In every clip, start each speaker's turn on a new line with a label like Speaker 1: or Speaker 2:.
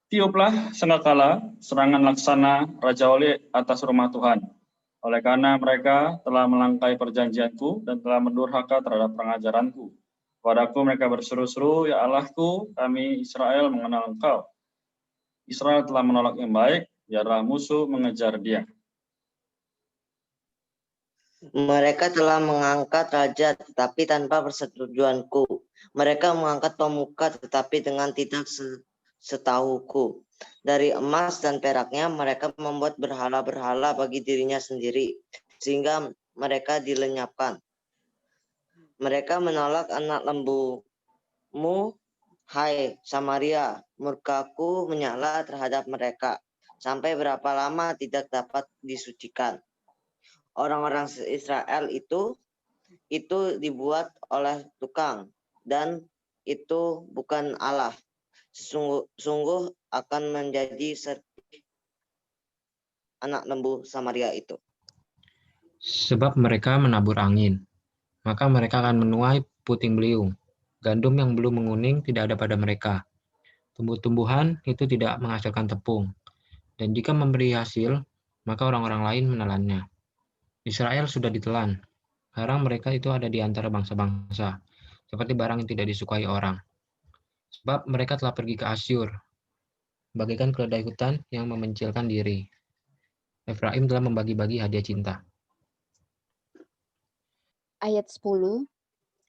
Speaker 1: Tiuplah sangkakala serangan laksana Raja Oli atas rumah Tuhan. Oleh karena mereka telah melangkai perjanjianku dan telah mendurhaka terhadap pengajaranku. Padaku mereka berseru-seru, ya Allahku, kami Israel mengenal Engkau. Israel telah menolak yang baik, biarlah musuh mengejar dia.
Speaker 2: Mereka telah mengangkat raja tetapi tanpa persetujuanku. Mereka mengangkat pemuka tetapi dengan tidak setahuku. Dari emas dan peraknya mereka membuat berhala-berhala bagi dirinya sendiri, sehingga mereka dilenyapkan. Mereka menolak anak lembumu, hai Samaria, murkaku menyala terhadap mereka. Sampai berapa lama tidak dapat disucikan. Orang-orang Israel itu dibuat oleh tukang, dan itu bukan Allah. Sungguh akan menjadi anak lembu Samaria itu.
Speaker 3: Sebab mereka menabur angin, maka mereka akan menuai puting beliung. Gandum yang belum menguning tidak ada pada mereka. Tumbuh-tumbuhan itu tidak menghasilkan tepung. Dan jika memberi hasil, maka orang-orang lain menelannya. Israel sudah ditelan. Sekarang mereka itu ada di antara bangsa-bangsa, seperti barang yang tidak disukai orang. Sebab mereka telah pergi ke Asyur, bagaikan keledai hutan yang memencilkan diri. Efraim telah membagi-bagi hadiah cinta.
Speaker 4: Ayat 10,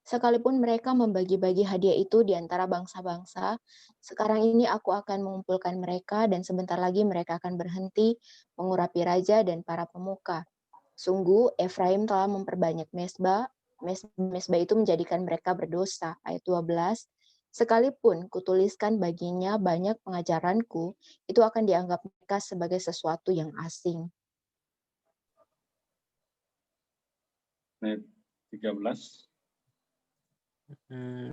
Speaker 4: sekalipun mereka membagi-bagi hadiah itu di antara bangsa-bangsa, sekarang ini aku akan mengumpulkan mereka dan sebentar lagi mereka akan berhenti mengurapi raja dan para pemuka. Sungguh, Efraim telah memperbanyak mesbah itu menjadikan mereka berdosa. Ayat 12, sekalipun kutuliskan baginya banyak pengajaranku, itu akan dianggap mereka sebagai sesuatu yang asing.
Speaker 1: Ayat 13.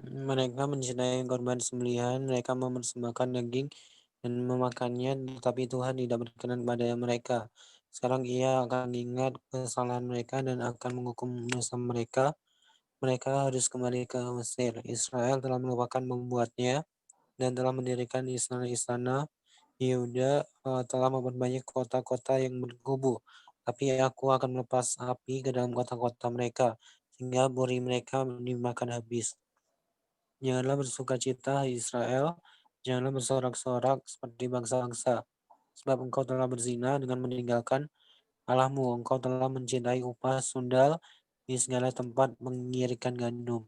Speaker 5: Mereka mencintai korban sembelihan, mereka mempersembahkan daging dan memakannya, tetapi Tuhan tidak berkenan kepada mereka. Sekarang Ia akan ingat kesalahan mereka dan akan menghukum dosa mereka. Mereka harus kembali ke Mesir. Israel telah melupakan membuatnya dan telah mendirikan istana-istana. Yehuda telah memperbanyak kota-kota yang berkubu. Tapi aku akan melepas api ke dalam kota-kota mereka, sehingga buri mereka dimakan habis. Janganlah bersukacita, hai Israel, janganlah bersorak-sorak seperti bangsa-bangsa, sebab engkau telah berzina dengan meninggalkan Allahmu, engkau telah mencintai upah sundal di segala tempat mengirikan gandum.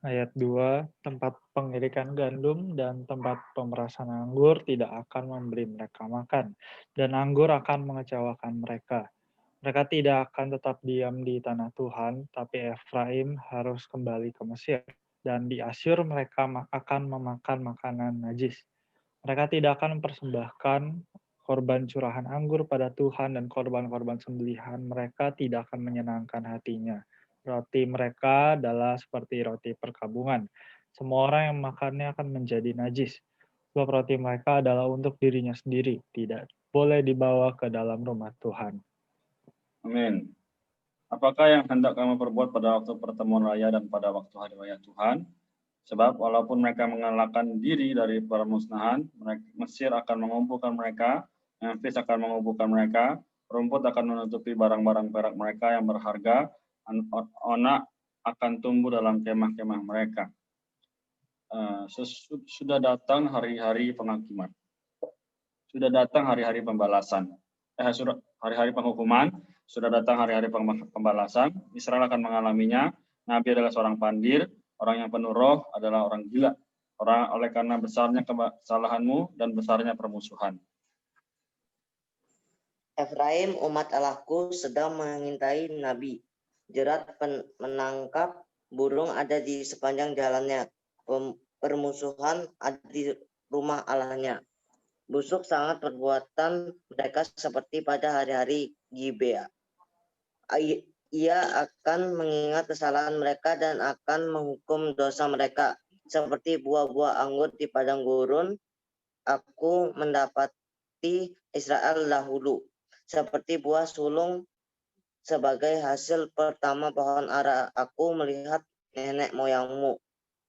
Speaker 6: Ayat 2, tempat pengirikan gandum dan tempat pemerasan anggur tidak akan memberi mereka makan, dan anggur akan mengecewakan mereka. Mereka tidak akan tetap diam di tanah Tuhan, tapi Efraim harus kembali ke Mesir, dan di Asyur mereka akan memakan makanan najis. Mereka tidak akan mempersembahkan korban curahan anggur pada Tuhan, dan korban-korban sembelihan mereka tidak akan menyenangkan hatinya. Roti mereka adalah seperti roti perkabungan. Semua orang yang makannya akan menjadi najis. Sebab roti mereka adalah untuk dirinya sendiri, tidak boleh dibawa ke dalam rumah Tuhan.
Speaker 1: Amin. Apakah yang hendak kamu perbuat pada waktu pertemuan raya dan pada waktu hari raya Tuhan? Sebab walaupun mereka mengalahkan diri dari permusnahan, Mesir akan mengumpulkan mereka, Memphis akan mengumpulkan mereka, rumput akan menutupi barang-barang perak mereka yang berharga, onak akan tumbuh dalam kemah-kemah mereka. Sudah datang hari-hari penghakiman. Sudah datang hari-hari pembalasan. Hari-hari penghukuman, sudah datang hari-hari pembalasan. Israel akan mengalaminya. Nabi adalah seorang pandir, orang yang penuh roh adalah orang gila. Oleh karena besarnya kesalahanmu dan besarnya permusuhan.
Speaker 2: Efraim, umat Allahku, sedang mengintai nabi. Jerat menangkap burung ada di sepanjang jalannya. Permusuhan ada di rumah Allahnya. Busuk sangat perbuatan mereka seperti pada hari-hari Gibea. Ia akan mengingat kesalahan mereka dan akan menghukum dosa mereka. Seperti buah-buah anggur di padang gurun, aku mendapati Israel dahulu. Seperti buah sulung sebagai hasil pertama pohon ara, aku melihat nenek moyangmu.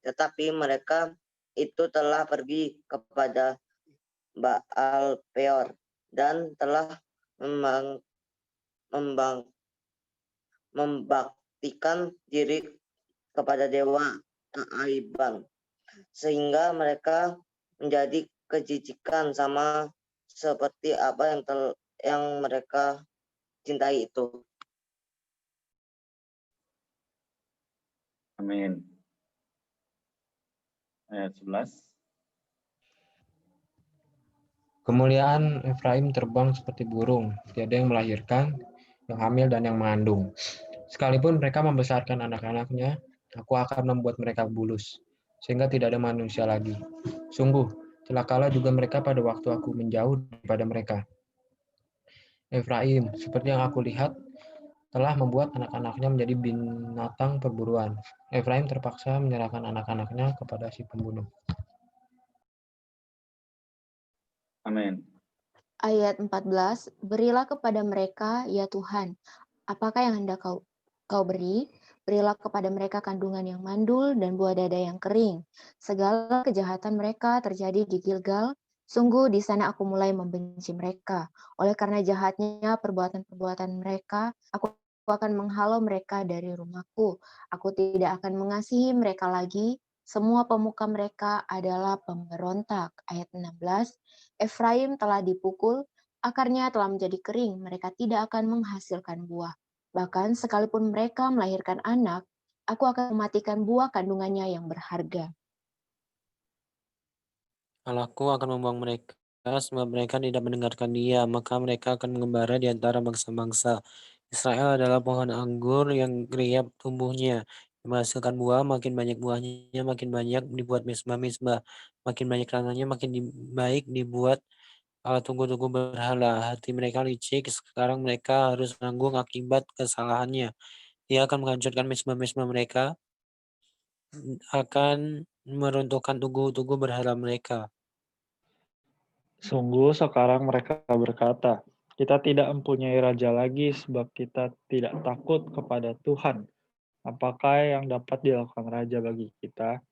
Speaker 2: Tetapi mereka itu telah pergi kepada Baal Peor dan telah membaktikan diri kepada dewa keaiban, sehingga mereka menjadi kejijikan sama seperti apa yang mereka cintai itu.
Speaker 1: Amin. Ayat 11.
Speaker 3: Kemuliaan Efraim terbang seperti burung, tiada yang melahirkan, yang hamil dan yang mengandung. Sekalipun mereka membesarkan anak-anaknya, aku akan membuat mereka bulus, sehingga tidak ada manusia lagi. Sungguh, celakalah juga mereka pada waktu aku menjauh daripada mereka. Efraim, seperti yang aku lihat, telah membuat anak-anaknya menjadi binatang perburuan. Efraim terpaksa menyerahkan anak-anaknya kepada si pembunuh.
Speaker 1: Amin.
Speaker 4: Ayat 14, berilah kepada mereka, ya Tuhan, apakah yang hendak kau beri? Berilah kepada mereka kandungan yang mandul dan buah dada yang kering. Segala kejahatan mereka terjadi di Gilgal. Sungguh di sana aku mulai membenci mereka. Oleh karena jahatnya perbuatan-perbuatan mereka, aku akan menghalau mereka dari rumahku. Aku tidak akan mengasihi mereka lagi. Semua pemuka mereka adalah pemberontak. Ayat 16, Efraim telah dipukul, akarnya telah menjadi kering, mereka tidak akan menghasilkan buah. Bahkan sekalipun mereka melahirkan anak, aku akan mematikan buah kandungannya yang berharga.
Speaker 5: Allahku akan membuang mereka, sebab mereka tidak mendengarkan Dia, maka mereka akan mengembara di antara bangsa-bangsa. Israel adalah pohon anggur yang riap tumbuhnya, menghasilkan buah, makin banyak buahnya, makin banyak dibuat misbah-misbah, makin banyak rananya, makin baik dibuat tugu-tugu berhala. Hati mereka licik, sekarang mereka harus menanggung akibat kesalahannya. Dia akan menghancurkan misbah-misbah mereka, akan meruntuhkan tugu-tugu berhala mereka.
Speaker 6: Sungguh sekarang mereka berkata, kita tidak mempunyai raja lagi sebab kita tidak takut kepada Tuhan. Apakah yang dapat dilakukan raja bagi kita?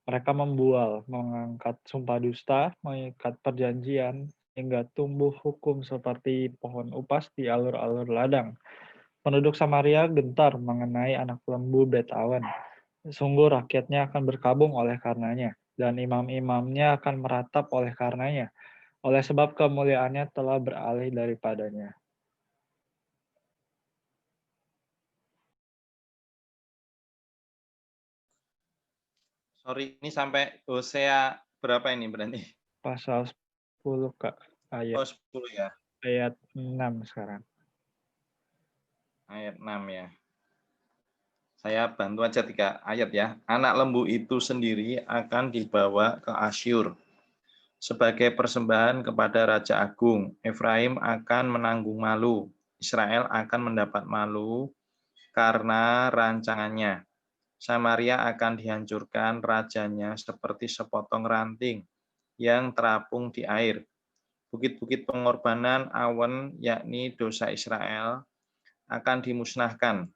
Speaker 6: Mereka membual, mengangkat sumpah dusta, mengikat perjanjian, hingga tumbuh hukum seperti pohon upas di alur-alur ladang. Penduduk Samaria gentar mengenai anak lembu Betawen. Sungguh rakyatnya akan berkabung oleh karenanya, dan imam-imamnya akan meratap oleh karenanya, oleh sebab kemuliaannya telah beralih daripadanya.
Speaker 7: Sorry, ini sampai Hosea berapa ini berarti?
Speaker 6: Pasal 10, Kak.
Speaker 7: Oh, 10 ya.
Speaker 6: Ayat 6 sekarang.
Speaker 7: Ayat 6 ya. Saya bantu aja 3 ayat ya. Anak lembu itu sendiri akan dibawa ke Asyur sebagai persembahan kepada Raja Agung. Efraim akan menanggung malu. Israel akan mendapat malu karena rancangannya. Samaria akan dihancurkan rajanya seperti sepotong ranting yang terapung di air. Bukit-bukit pengorbanan awen, yakni dosa Israel, akan dimusnahkan.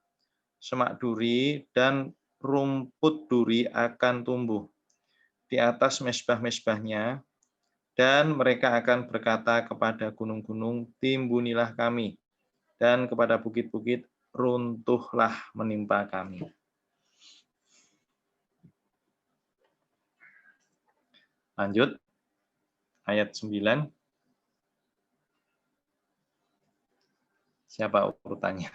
Speaker 7: Semak duri dan rumput duri akan tumbuh di atas mezbah-mezbahnya, dan mereka akan berkata kepada gunung-gunung, timbunilah kami, dan kepada bukit-bukit, runtuhlah menimpa kami. Lanjut, ayat 9. Siapa urutannya?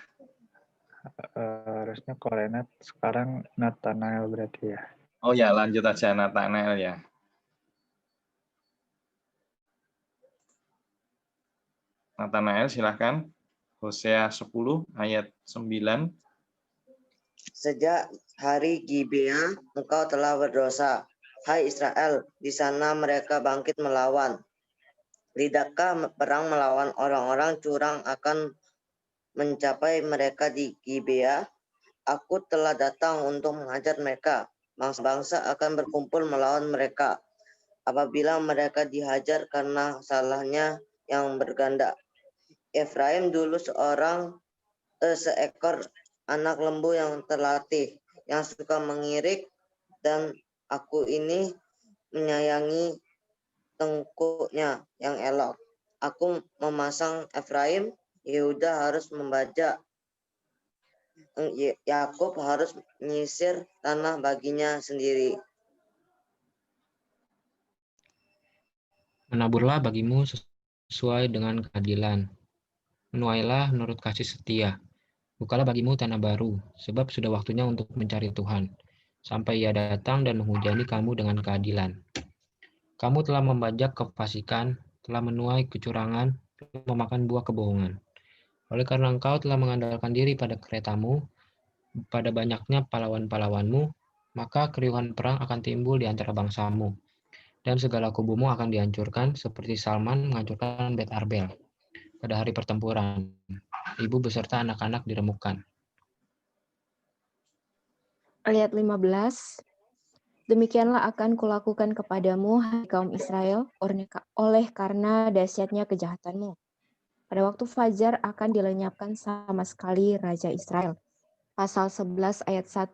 Speaker 6: Harusnya Korenet, sekarang Nathanael berarti ya.
Speaker 7: Oh ya, lanjut aja Nathanael ya. Nathanael silahkan. Hosea 10 ayat 9.
Speaker 2: Sejak hari Gibea, engkau telah berdosa. Hai Israel, di sana mereka bangkit melawan. Tidakkah perang melawan orang-orang curang akan mencapai mereka di Gibea? Aku telah datang untuk menghajar mereka. Bangsa-bangsa akan berkumpul melawan mereka. Apabila mereka dihajar karena salahnya yang berganda. Efraim dulu seekor anak lembu yang terlatih, yang suka mengirik, dan aku ini menyayangi tengkuknya yang elok. Aku memasang Efraim, Yehuda harus membajak, Yakub harus menyisir tanah baginya sendiri.
Speaker 3: Menaburlah bagimu sesuai dengan keadilan. Menuailah menurut kasih setia. Bukalah bagimu tanah baru, sebab sudah waktunya untuk mencari Tuhan, sampai Ia datang dan menghujani kamu dengan keadilan. Kamu telah membajak kefasikan, telah menuai kecurangan, telah memakan buah kebohongan. Oleh karena engkau telah mengandalkan diri pada keretamu, pada banyaknya pahlawan-pahlawanmu, maka keriuhan perang akan timbul di antara bangsamu, dan segala kubumu akan dihancurkan seperti Salman menghancurkan Bet Arbel. Pada hari pertempuran, ibu beserta anak-anak diremukkan.
Speaker 4: Ayat 15. Demikianlah akan kulakukan kepadamu, hai kaum Israel, oleh karena dahsyatnya kejahatanmu. Pada waktu fajar akan dilenyapkan sama sekali Raja Israel. Pasal 11 ayat 1.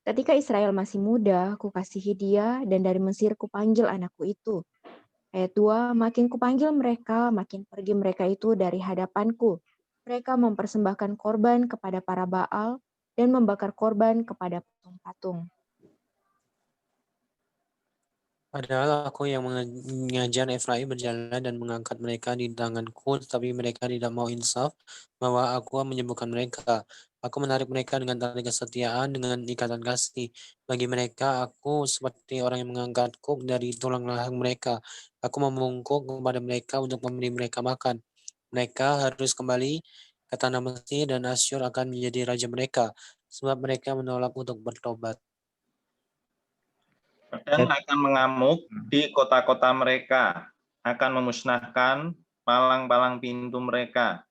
Speaker 4: Ketika Israel masih muda, kukasihi dia, dan dari Mesir kupanggil anakku itu. Ayat 2, makin kupanggil mereka, makin pergi mereka itu dari hadapanku. Mereka mempersembahkan korban kepada para Baal, dan membakar korban kepada patung-patung.
Speaker 5: Padahal aku yang mengajar Efraim berjalan dan mengangkat mereka di tanganku, tetapi mereka tidak mau insaf bahwa aku menyembuhkan mereka. Aku menarik mereka dengan tali kesetiaan, dengan ikatan kasih. Bagi mereka, aku seperti orang yang mengangkat kuk dari tulang rahang mereka. Aku membungkuk kepada mereka untuk memberi mereka makan. Mereka harus kembali ke tanah Mesir dan Asyur akan menjadi raja mereka, sebab mereka menolak untuk bertobat.
Speaker 7: Dan akan mengamuk di kota-kota mereka, akan memusnahkan palang-palang pintu mereka,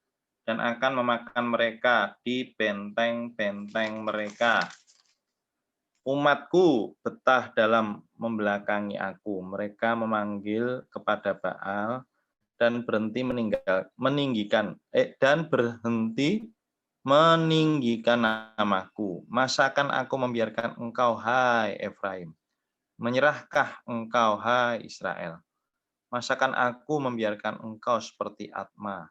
Speaker 7: dan akan memakan mereka di benteng-benteng mereka. Umatku betah dalam membelakangi aku. Mereka memanggil kepada Baal dan berhenti meninggikan namaku. Masakan aku membiarkan engkau, hai Efraim? Menyerahkah engkau, hai Israel? Masakan aku membiarkan engkau seperti Atma,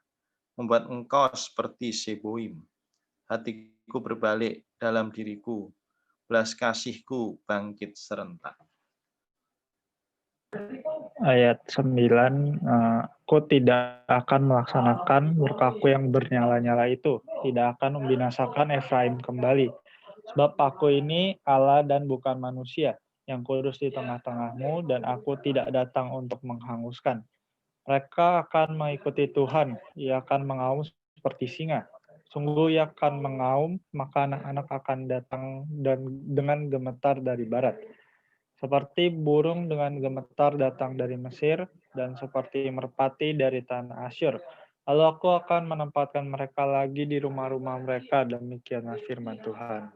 Speaker 7: membuat engkau seperti Seboim? Hatiku berbalik dalam diriku, belas kasihku bangkit serentak.
Speaker 6: Ayat 9, aku tidak akan melaksanakan murkaku yang bernyala-nyala itu, tidak akan membinasakan Efraim kembali. Sebab aku ini Allah dan bukan manusia, yang kudus di tengah-tengahmu, dan aku tidak datang untuk menghanguskan. Mereka akan mengikuti Tuhan, ia akan mengaum seperti singa. Sungguh ia akan mengaum, maka anak-anak akan datang dan dengan gemetar dari barat. Seperti burung dengan gemetar datang dari Mesir, dan seperti merpati dari tanah Asyur. Lalu aku akan menempatkan mereka lagi di rumah-rumah mereka, demikianlah firman Tuhan.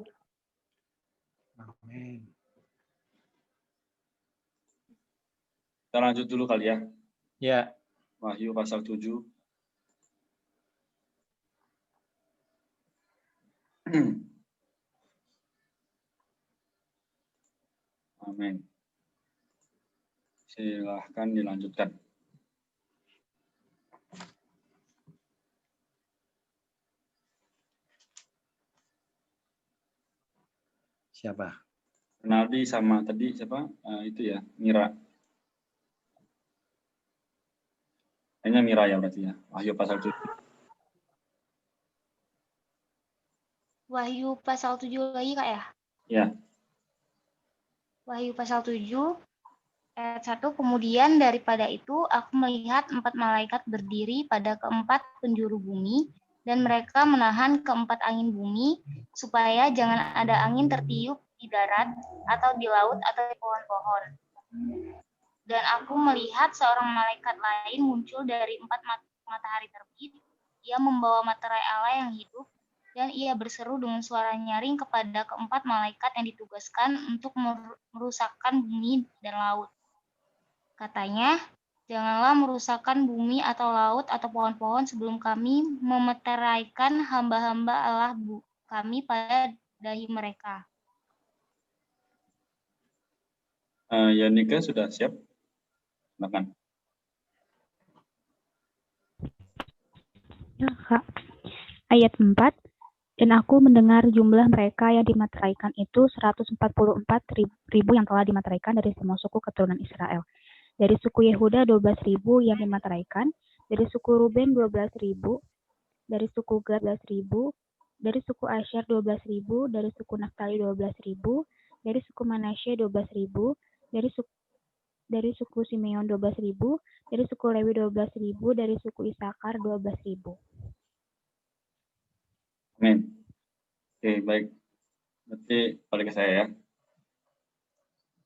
Speaker 7: Amin.
Speaker 1: Kita lanjut dulu kali ya.
Speaker 7: Ya.
Speaker 1: Wahyu pasal 7. Amin. Silahkan dilanjutkan.
Speaker 7: Siapa?
Speaker 1: Renaldi sama tadi siapa? Itu ya, Mira. Kayaknya Mira ya berarti ya. Wahyu pasal 7.
Speaker 8: Wahyu pasal 7 lagi Kak ya?
Speaker 1: Ya.
Speaker 8: Wahyu pasal 7 ayat 1, kemudian daripada itu aku melihat 4 malaikat berdiri pada keempat penjuru bumi, dan mereka menahan keempat angin bumi, supaya jangan ada angin tertiup di darat, atau di laut, atau di pohon-pohon. Dan aku melihat seorang malaikat lain muncul dari 4 matahari terbit. Ia membawa materai Allah yang hidup, dan ia berseru dengan suara nyaring kepada keempat malaikat yang ditugaskan untuk merusakkan bumi dan laut. Katanya, janganlah merusakkan bumi atau laut atau pohon-pohon sebelum kami memeteraikan hamba-hamba Allah kami pada dahi mereka.
Speaker 1: Yanika sudah siap? Silakan.
Speaker 9: Ya, Kak. Ayat 4. Dan aku mendengar jumlah mereka yang dimateraikan itu 144.000 yang telah dimateraikan dari semua suku keturunan Israel. Dari suku Yehuda 12.000 yang dimateraikan, dari suku Ruben 12.000, dari suku Gad 12.000, dari suku Asyar 12.000, dari suku Naftali 12.000, dari suku Manasye 12.000, dari suku Simeon 12.000, dari suku Lewi 12.000, dari suku Isakar 12.000.
Speaker 1: Amin. Oke, baik. Berarti balik ke saya ya.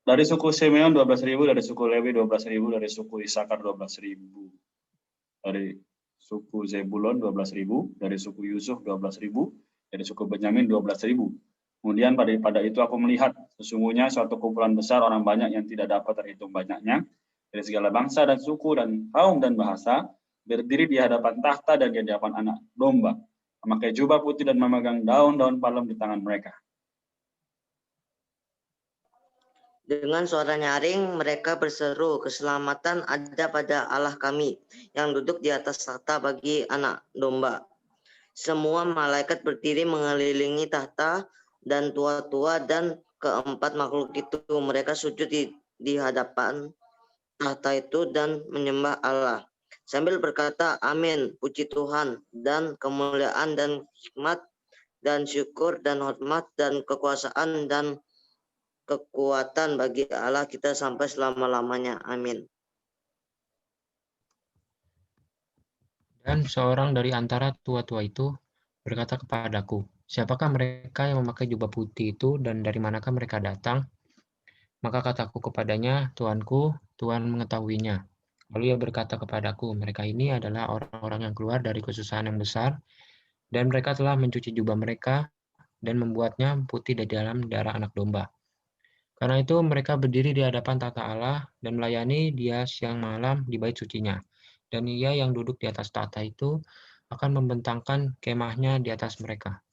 Speaker 1: Dari suku Simeon 12.000, dari suku Lewi 12.000, dari suku Isakar 12.000, dari suku Zebulon 12.000, dari suku Yusuf 12.000, dari suku Benyamin 12.000. Kemudian pada itu aku melihat sesungguhnya suatu kumpulan besar orang banyak yang tidak dapat terhitung banyaknya dari segala bangsa dan suku dan kaum dan bahasa berdiri di hadapan tahta dan di hadapan anak domba, memakai jubah putih dan memegang daun-daun palem di tangan mereka.
Speaker 2: Dengan suara nyaring mereka berseru, keselamatan ada pada Allah kami yang duduk di atas tahta bagi anak domba. Semua malaikat berdiri mengelilingi tahta dan tua-tua dan keempat makhluk itu. Mereka sujud di hadapan tahta itu dan menyembah Allah sambil berkata, Amin, puji Tuhan dan kemuliaan dan hikmat dan syukur dan hormat dan kekuasaan dan kekuatan bagi Allah kita sampai selama-lamanya. Amin.
Speaker 3: Dan seorang dari antara tua-tua itu berkata kepadaku, siapakah mereka yang memakai jubah putih itu dan dari manakah mereka datang? Maka kataku kepadanya, Tuanku, Tuhan mengetahuinya. Lalu ia berkata kepadaku, mereka ini adalah orang-orang yang keluar dari kesusahan yang besar, dan mereka telah mencuci jubah mereka dan membuatnya putih di dalam darah anak domba. Karena itu mereka berdiri di hadapan tahta Allah dan melayani Dia siang malam di bait sucinya. Dan Ia yang duduk di atas tahta itu akan membentangkan kemahnya di atas mereka.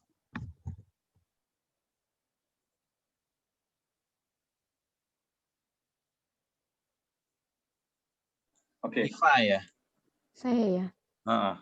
Speaker 1: Oke.
Speaker 7: Ya.
Speaker 4: Saya ya.
Speaker 7: Ah.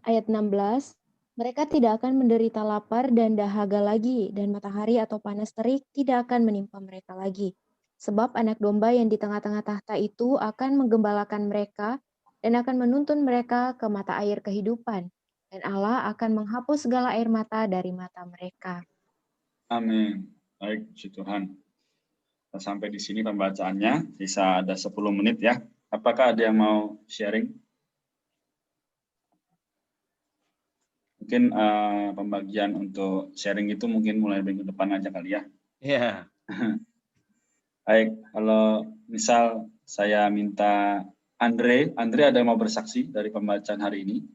Speaker 4: Ayat 16. Mereka tidak akan menderita lapar dan dahaga lagi, dan matahari atau panas terik tidak akan menimpa mereka lagi. Sebab anak domba yang di tengah-tengah tahta itu akan menggembalakan mereka dan akan menuntun mereka ke mata air kehidupan. Dan Allah akan menghapus segala air mata dari mata mereka.
Speaker 1: Amin. Baik, puji Tuhan. Kita sampai di sini pembacaannya, sisa ada 10 menit ya. Apakah ada yang mau sharing? Mungkin pembagian untuk sharing itu mungkin mulai minggu depan aja kali ya.
Speaker 7: Iya.
Speaker 1: Baik, kalau misal saya minta Andre ada yang mau bersaksi dari pembacaan hari ini?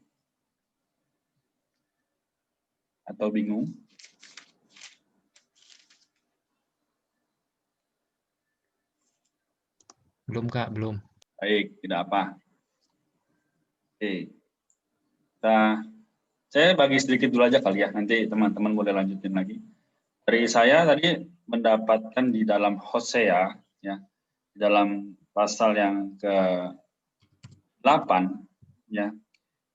Speaker 1: Atau bingung?
Speaker 3: Belum, Kak, belum.
Speaker 1: Baik, tidak apa. Oke. Saya bagi sedikit dulu aja kali ya, nanti teman-teman boleh lanjutin lagi. Dari saya tadi mendapatkan di dalam Hosea, ya, di dalam pasal yang ke-8, ya,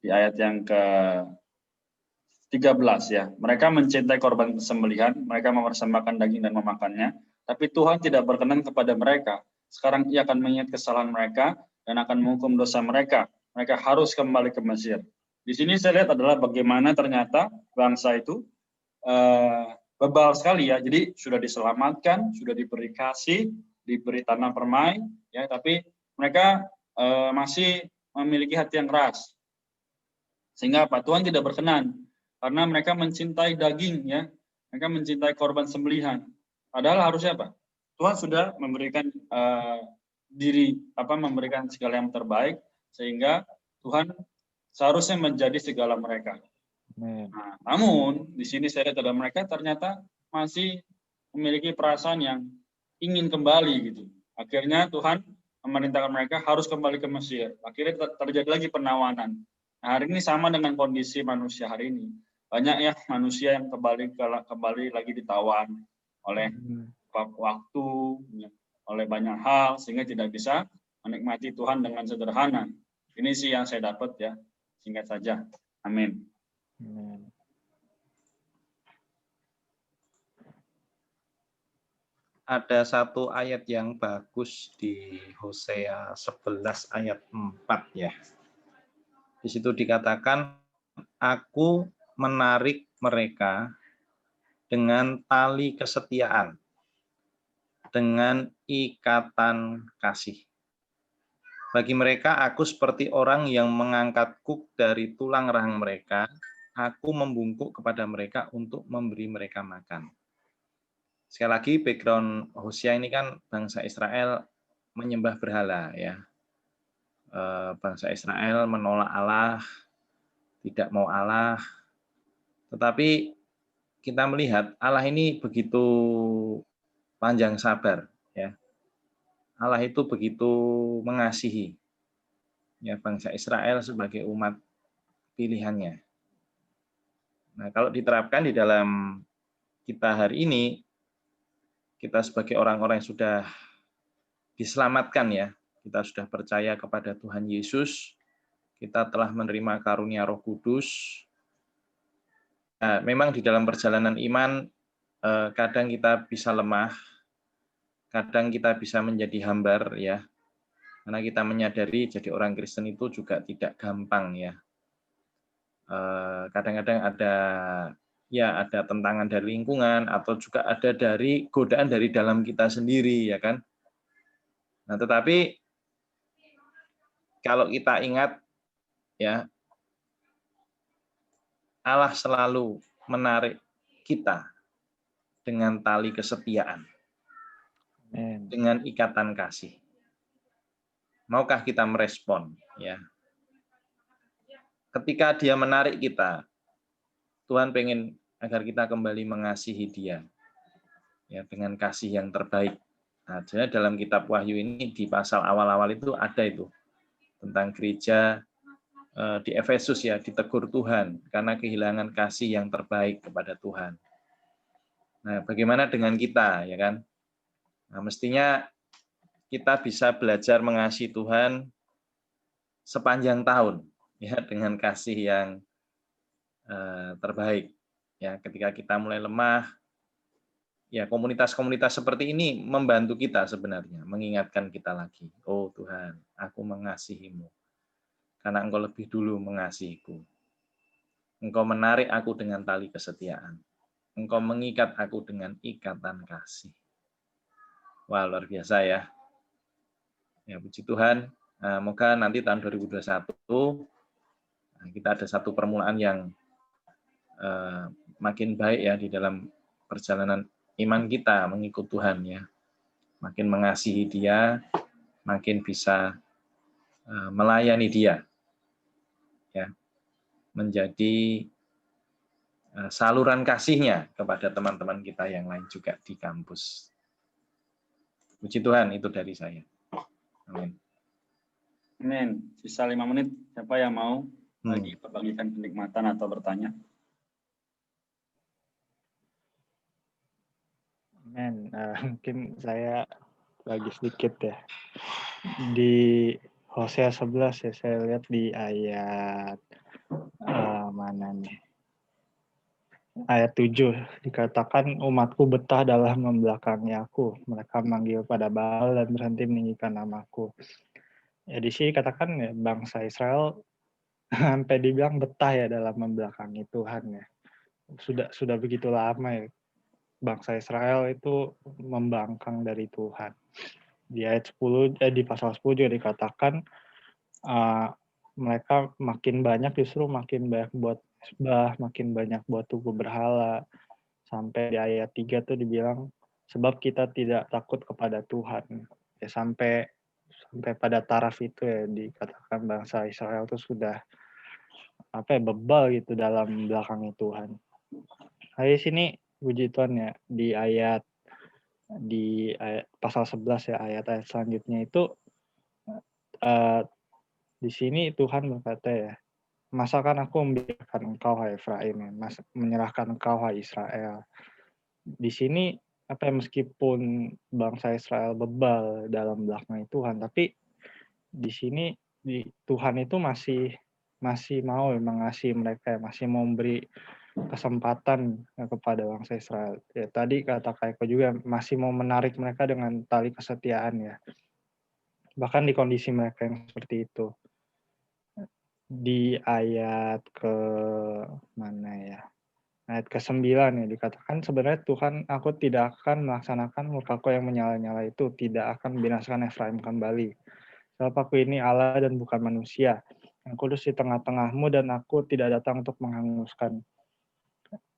Speaker 1: di ayat yang ke-13 ya, mereka mencintai korban sembelihan, mereka mempersembahkan daging dan memakannya, tapi Tuhan tidak berkenan kepada mereka. Sekarang Ia akan mengingat kesalahan mereka dan akan menghukum dosa mereka. Mereka harus kembali ke Mesir. Di sini saya lihat adalah bagaimana ternyata bangsa itu bebal sekali ya. Jadi sudah diselamatkan, sudah diberi kasih, diberi tanah permai, ya. Tapi mereka masih memiliki hati yang keras. Sehingga apa? Tuhan tidak berkenan karena mereka mencintai daging, ya. Mereka mencintai korban sembelihan. Padahal harusnya apa? Tuhan sudah memberikan memberikan segala yang terbaik sehingga Tuhan seharusnya menjadi segala mereka. Nah, namun di sini saya lihat ada mereka ternyata masih memiliki perasaan yang ingin kembali gitu. Akhirnya Tuhan memerintahkan mereka harus kembali ke Mesir. Akhirnya terjadi lagi penawanan. Nah, hari ini sama dengan kondisi manusia hari ini. Banyak ya manusia yang kembali lagi ditawan oleh waktu, oleh banyak hal, sehingga tidak bisa menikmati Tuhan dengan sederhana. Ini sih yang saya dapat ya, singkat saja. Amin.
Speaker 6: Amin.
Speaker 7: Ada satu ayat yang bagus di Hosea 11 ayat 4 ya. Di situ dikatakan, aku menarik mereka dengan tali kesetiaan, dengan ikatan kasih. Bagi mereka, aku seperti orang yang mengangkat kuk dari tulang rahang mereka, aku membungkuk kepada mereka untuk memberi mereka makan. Sekali lagi, background Hosea ini kan bangsa Israel menyembah berhala ya. Bangsa Israel menolak Allah, tidak mau Allah. Tetapi kita melihat Allah ini begitu panjang sabar ya. Allah itu begitu mengasihi ya bangsa Israel sebagai umat pilihannya. Nah, kalau diterapkan di dalam kita hari ini, kita sebagai orang-orang yang sudah diselamatkan ya, kita sudah percaya kepada Tuhan Yesus, kita telah menerima karunia Roh Kudus. Nah, memang di dalam perjalanan iman, kadang kita bisa lemah, kadang kita bisa menjadi hambar ya, karena kita menyadari jadi orang Kristen itu juga tidak gampang ya. Kadang-kadang ada tentangan dari lingkungan atau juga ada dari godaan dari dalam kita sendiri ya kan. Nah, tetapi kalau kita ingat ya, Allah selalu menarik kita dengan tali kesetiaan, dengan ikatan kasih. Maukah kita merespon ya? Ketika Dia menarik kita, Tuhan pengen agar kita kembali mengasihi Dia ya dengan kasih yang terbaik. Nah, jadi dalam kitab Wahyu ini di pasal awal-awal itu ada itu tentang gereja di Efesus ya, ditegur Tuhan karena kehilangan kasih yang terbaik kepada Tuhan. Nah, bagaimana dengan kita ya kan? Nah, mestinya kita bisa belajar mengasihi Tuhan sepanjang tahun ya dengan kasih yang terbaik. Ya, ketika kita mulai lemah, ya komunitas-komunitas seperti ini membantu kita sebenarnya, mengingatkan kita lagi, oh Tuhan, aku mengasihi-Mu karena Engkau lebih dulu mengasihiku. Engkau menarik aku dengan tali kesetiaan. Engkau mengikat aku dengan ikatan kasih. Wah, luar biasa ya. Ya, puji Tuhan. Moga nanti tahun 2021 kita ada satu permulaan yang makin baik ya di dalam perjalanan iman kita mengikut Tuhan ya. Makin mengasihi Dia, makin bisa melayani Dia. Ya. Menjadi saluran kasih-Nya kepada teman-teman kita yang lain juga di kampus. Puji Tuhan, itu dari saya. Amin.
Speaker 1: Amin. Sisa 5 menit, siapa yang mau lagi berbagikan kenikmatan atau bertanya?
Speaker 6: Amin. Mungkin saya lagi sedikit ya. Di Hosea 11 ya, saya lihat di ayat mana nih? Ayat 7 dikatakan, umatku betah dalam membelakangi aku. Mereka manggil pada Baal dan berhenti meninggikan namaku. Ya di sini katakan ya, bangsa Israel sampai dibilang betah ya dalam membelakangi Tuhan ya. Sudah begitu lama ya bangsa Israel itu membangkang dari Tuhan. Di ayat 10 di pasal 10 juga dikatakan mereka makin banyak justru makin banyak buat sembah, makin banyak buat tugu berhala. Sampai di ayat 3 tuh dibilang sebab kita tidak takut kepada Tuhan. Ya sampai pada taraf itu ya dikatakan bangsa Israel itu sudah bebal gitu dalam belakangi Tuhan. Nah, di sini puji Tuhan ya di ayat pasal 11 ya ayat-ayat selanjutnya itu di sini Tuhan berkata ya, masakan aku membiarkan engkau hai Efraim ya, menyerahkan engkau hai Israel. Di sini meskipun bangsa Israel bebal dalam belakang Tuhan, tapi di sini Tuhan itu masih mau mengasihi mereka, masih mau memberi kesempatan kepada bangsa Israel. Ya, tadi kata Kak Eko juga masih mau menarik mereka dengan tali kesetiaan ya. Bahkan di kondisi mereka yang seperti itu. Di ayat ke mana ya? Ayat ke-9 ya dikatakan sebenarnya Tuhan, aku tidak akan melaksanakan murkaku yang menyala-nyala itu, tidak akan membinasakan Efraim kembali. Sebab aku ini Allah dan bukan manusia, yang kudus di tengah-tengahmu dan aku tidak datang untuk menghanguskan.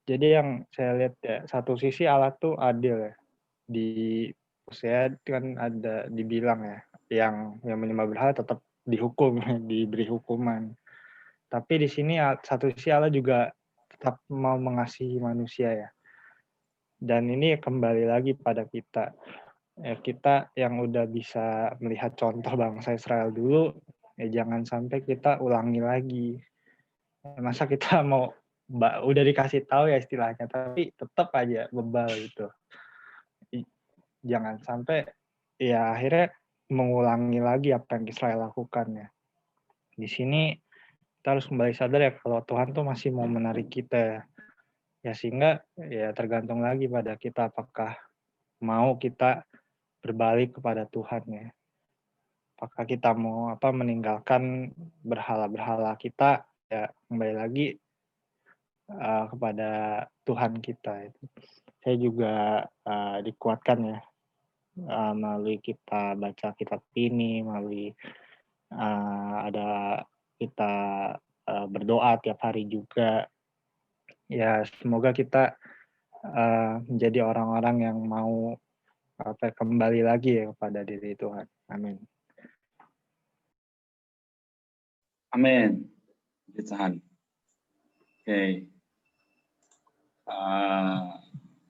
Speaker 6: Jadi yang saya lihat ya, satu sisi Allah tuh adil ya. Di saya kan ada dibilang ya, yang menyembah berhala tetap dihukum, diberi hukuman. Tapi di sini satu sisi Allah juga tetap mau mengasihi manusia ya. Dan ini kembali lagi pada kita. Ya, kita yang udah bisa melihat contoh bangsa Israel dulu, ya jangan sampai kita ulangi lagi. Masa kita mau udah dikasih tahu ya istilahnya, tapi tetap aja bebal gitu. Jangan sampai ya akhirnya mengulangi lagi apa yang Israel lakukan ya. Di sini kita harus kembali sadar ya kalau Tuhan tuh masih mau menarik kita ya, sehingga ya tergantung lagi pada kita apakah mau kita berbalik kepada Tuhan ya. Apakah kita mau meninggalkan berhala-berhala kita ya, kembali lagi kepada Tuhan kita itu. Saya juga dikuatkan ya melalui kita baca kitab ini, melalui ada kita berdoa tiap hari juga. Ya semoga kita menjadi orang-orang yang mau kembali lagi ya kepada diri Tuhan. Amin.
Speaker 1: Amin. Puji Tuhan. Oke.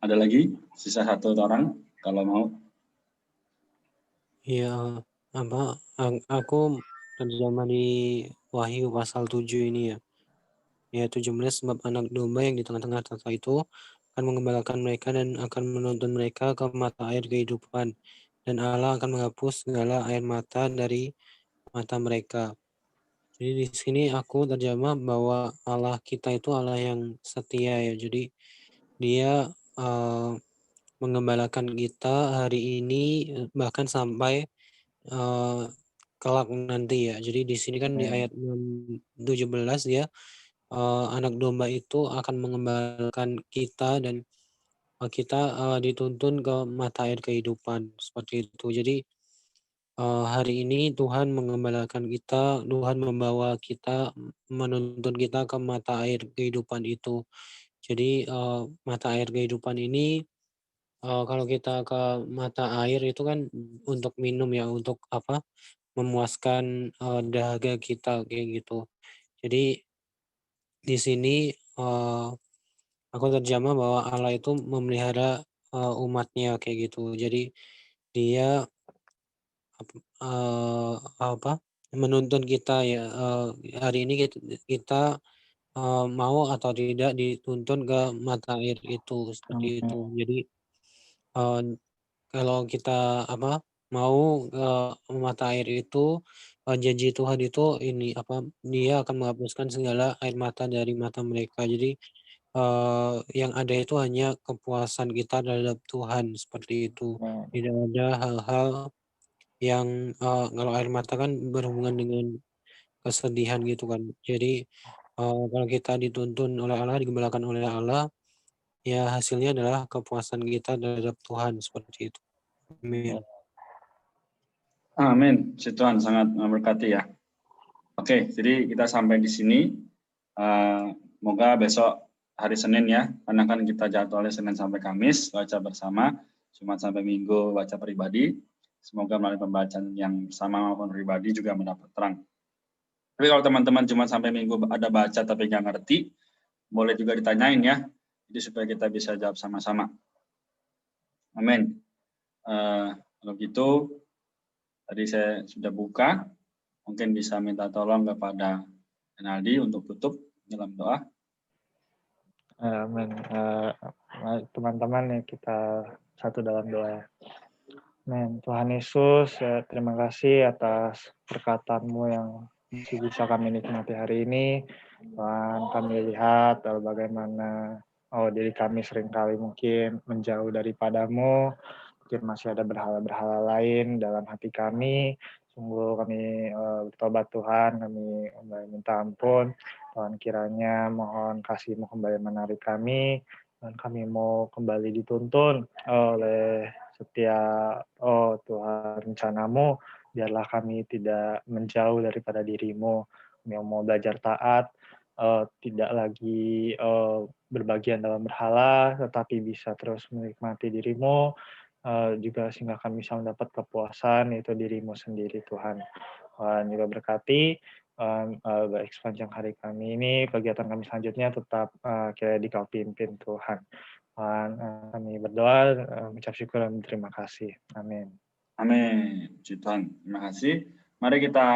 Speaker 1: Ada lagi sisa satu orang kalau mau.
Speaker 5: Iya, aku terjemah di Wahyu pasal 7 ini ya. Ya 17, sebab anak domba yang di tengah-tengah tahta itu akan mengembalakan mereka dan akan menuntun mereka ke mata air kehidupan. Dan Allah akan menghapus segala air mata dari mata mereka. Jadi di sini aku terjemah bahwa Allah kita itu Allah yang setia ya. Jadi Dia mengembalakan kita hari ini bahkan sampai kelak nanti ya. Jadi di sini kan di ayat 17 ya, anak domba itu akan mengembalakan kita dan kita dituntun ke mata air kehidupan seperti itu. Jadi hari ini Tuhan mengembalakan kita, Tuhan membawa kita, menuntun kita ke mata air kehidupan itu. Jadi mata air kehidupan ini kalau kita ke mata air itu kan untuk minum ya, untuk memuaskan dahaga kita kayak gitu. Jadi di sini aku terjemah bahwa Allah itu memelihara umatnya kayak gitu. Jadi Dia menuntun kita ya, hari ini kita mau atau tidak dituntun ke mata air itu seperti itu. Jadi kalau kita mau ke mata air itu, janji Tuhan itu ini Dia akan menghapuskan segala air mata dari mata mereka. Jadi yang ada itu hanya kepuasan kita terhadap Tuhan seperti itu. Tidak ada hal-hal yang kalau air mata kan berhubungan dengan kesedihan gitu kan. Jadi kalau kita dituntun oleh Allah, digembalakan oleh Allah, ya hasilnya adalah kepuasan kita terhadap Tuhan seperti itu. Amin.
Speaker 1: Amin. Puji Tuhan, sangat memberkati ya. Oke, jadi kita sampai di sini. Semoga besok hari Senin ya, karena kan kita jadwalnya Senin sampai Kamis, baca bersama, Jumat sampai Minggu baca pribadi. Semoga melalui pembacaan yang sama maupun pribadi juga mendapat terang. Tapi kalau teman-teman Jumat sampai Minggu ada baca tapi nggak ngerti, boleh juga ditanyain ya, jadi supaya kita bisa jawab sama-sama. Amin. Kalau gitu, tadi saya sudah buka, mungkin bisa minta tolong kepada Renaldi untuk tutup dalam doa.
Speaker 6: Amin. Teman-teman ya, kita satu dalam doa. Amin. Tuhan Yesus, terima kasih atas perkataan-Mu yang masih bisa kami nikmati hari ini. Tuhan, kami lihat bagaimana diri kami seringkali mungkin menjauh daripada-Mu, mungkin masih ada berhala-berhala lain dalam hati kami. Sungguh kami bertobat Tuhan, kami minta ampun. Tuhan, kiranya mohon kasih-Mu kembali menarik kami, dan kami mau kembali dituntun oleh setiap Tuhan rencana-Mu, biarlah kami tidak menjauh daripada diri-Mu. Kami mau belajar taat, tidak lagi berbagian dalam berhala, tetapi bisa terus menikmati diri-Mu, juga sehingga kami bisa mendapat kepuasan, yaitu diri-Mu sendiri, Tuhan. Tuhan juga berkati baik sepanjang hari kami ini, kegiatan kami selanjutnya tetap kiranya Dikau pimpin, Tuhan. Tuhan, kami berdoa, mengucap syukur dan terima kasih. Amin.
Speaker 1: Amin. Puji Tuhan. Terima kasih. Mari kita